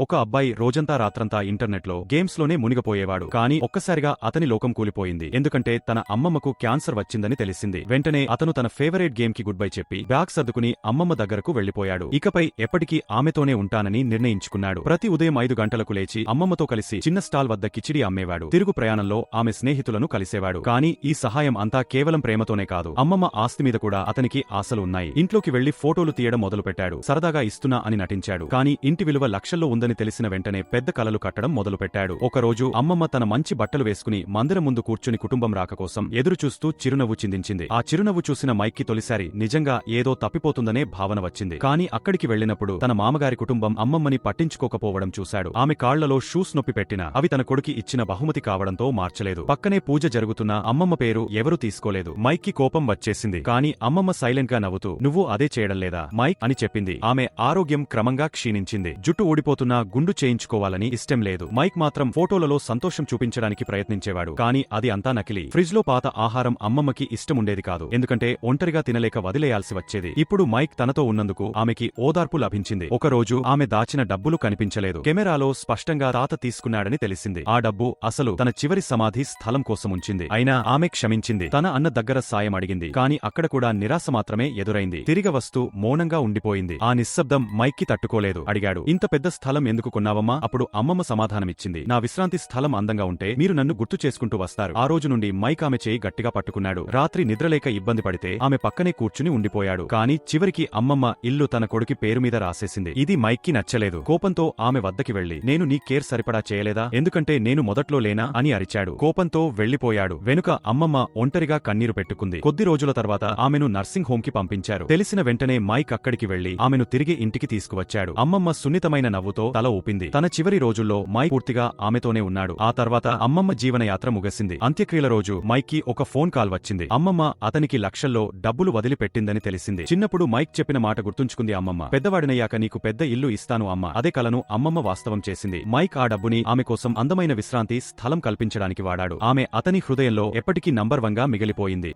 ఒక అబ్బాయి రోజంతా రాత్రంతా ఇంటర్నెట్లో గేమ్స్ లోనే మునిగిపోయేవాడు. కానీ ఒక్కసారిగా అతని లోకం కూలిపోయింది. ఎందుకంటే తన అమ్మమ్మకు క్యాన్సర్ వచ్చిందని తెలిసింది. వెంటనే అతను తన ఫేవరెట్ గేమ్ కి గుడ్ బై చెప్పి బ్యాగ్ సర్దుకుని అమ్మమ్మ దగ్గరకు వెళ్లిపోయాడు. ఇకపై ఎప్పటికీ ఆమెతోనే ఉంటానని నిర్ణయించుకున్నాడు. ప్రతి ఉదయం 5 గంటలకు లేచి అమ్మమ్మతో కలిసి చిన్న స్టాల్ వద్ద కిచిడి అమ్మేవాడు. తిరుగు ప్రయాణంలో ఆమె స్నేహితులను కలిసేవాడు. కానీ ఈ సహాయం అంతా కేవలం ప్రేమతోనే కాదు, అమ్మమ్మ ఆస్తి మీద కూడా అతనికి ఆశలు ఉన్నాయి. ఇంట్లోకి వెళ్లి ఫోటోలు తీయడం మొదలుపెట్టాడు. సరదాగా ఇస్తున్నా అని నటించాడు. కానీ ఇంటి విలువ లక్షల్లో ఉందని తెలిసిన వెంటనే పెద్ద కలలు కట్టడం మొదలుపెట్టాడు. ఒకరోజు అమ్మమ్మ తన మంచి బట్టలు వేసుకుని మందిరం ముందు కూర్చుని కుటుంబం రాక కోసం ఎదురుచూస్తూ చిరునవ్వు చిందించింది. ఆ చిరునవ్వు చూసిన మైక్కి తొలిసారి నిజంగా ఏదో తప్పిపోతుందనే భావన వచ్చింది. కానీ అక్కడికి వెళ్లినప్పుడు తన మామగారి కుటుంబం అమ్మమ్మని పట్టించుకోకపోవడం చూశాడు. ఆమె కాళ్లలో షూస్ నొప్పి పెట్టినా అవి తన కొడుకి ఇచ్చిన బహుమతి కావడంతో మార్చలేదు. పక్కనే పూజ జరుగుతున్నా అమ్మమ్మ పేరు ఎవరూ తీసుకోలేదు. మైక్కి కోపం వచ్చేసింది. కానీ అమ్మమ్మ సైలెంట్ గా నవ్వుతూ నువ్వు అదే చేయడం లేదా మైక్ అని చెప్పింది. ఆమె ఆరోగ్యం క్రమంగా క్షీణించింది. జుట్టు ఊడిపోతున్నా గుండు చేయించుకోవాలని ఇష్టం లేదు. మైక్ మాత్రం ఫోటోలలో సంతోషం చూపించడానికి ప్రయత్నించేవాడు. కానీ అది అంతా నకిలీ. ఫ్రిడ్జ్ లో పాత ఆహారం అమ్మమ్మకి ఇష్టముండేది కాదు. ఎందుకంటే ఒంటరిగా తినలేక వదిలేయాల్సి వచ్చేది. ఇప్పుడు మైక్ తనతో ఉన్నందుకు ఆమెకి ఓదార్పు లభించింది. ఒకరోజు ఆమె దాచిన డబ్బులు కనిపించలేదు. కెమెరాలో స్పష్టంగా తాత తీసుకున్నాడని తెలిసింది. ఆ డబ్బు అసలు తన చివరి సమాధి స్థలం కోసం ఉంచింది. అయినా ఆమె క్షమించింది. తన అన్న దగ్గర సాయం అడిగింది. కానీ అక్కడ కూడా నిరాశ మాత్రమే ఎదురైంది. తిరిగి వస్తూ మౌనంగా ఉండిపోయింది. ఆ నిశ్శబ్దం మైక్కి తట్టుకోలేదు. అడిగాడు, ఇంత పెద్ద స్థలం ఎందుకు కొన్నావమ్మా? అప్పుడు అమ్మమ్మ సమాధానమిచ్చింది, నా విశ్రాంతి స్థలం అందంగా ఉంటే మీరు నన్ను గుర్తు చేసుకుంటూ వస్తారు. ఆ రోజు నుండి మైక్ ఆమె చేయి గట్టిగా పట్టుకున్నాడు. రాత్రి నిద్రలేక ఇబ్బంది పడితే ఆమె పక్కనే కూర్చుని ఉండిపోయాడు. కానీ చివరికి అమ్మమ్మ ఇల్లు తన కొడుకి పేరు మీద రాసేసింది. ఇది మైక్కి నచ్చలేదు. కోపంతో ఆమె వద్దకి వెళ్లి, నేను నీ కేర్ సరిపడా చేయలేదా? ఎందుకంటే నేను మొదట్లో లేనా అని అరిచాడు. కోపంతో వెళ్లిపోయాడు. వెనుక అమ్మమ్మ ఒంటరిగా కన్నీరు పెట్టుకుంది. కొద్ది రోజుల తర్వాత ఆమెను నర్సింగ్ హోమ్ కి పంపించారు. తెలిసిన వెంటనే మైక్ అక్కడికి వెళ్లి ఆమెను తిరిగి ఇంటికి తీసుకువచ్చాడు. అమ్మమ్మ సున్నితమైన నవ్వుతో తల ఊపింది. తన చివరి రోజుల్లో మైక్ పూర్తిగా ఆమెతోనే ఉన్నాడు. ఆ తర్వాత అమ్మమ్మ జీవనయాత్ర ముగిసింది. అంత్యక్రియల రోజు మైక్ కి ఒక ఫోన్ కాల్ వచ్చింది. అమ్మమ్మ అతనికి లక్షల్లో డబ్బులు వదిలిపెట్టిందని తెలిసింది. చిన్నప్పుడు మైక్ చెప్పిన మాట గుర్తుంచుకుంది అమ్మమ్మ. పెద్దవాడినయ్యాక నీకు పెద్ద ఇల్లు ఇస్తాను అమ్మ. అదే కలను అమ్మమ్మ వాస్తవం చేసింది. మైక్ ఆ డబ్బుని ఆమె కోసం అందమైన విశ్రాంతి స్థలం కల్పించడానికి వాడాడు. ఆమె అతని హృదయంలో ఎప్పటికీ నంబర్ 1గా మిగిలిపోయింది.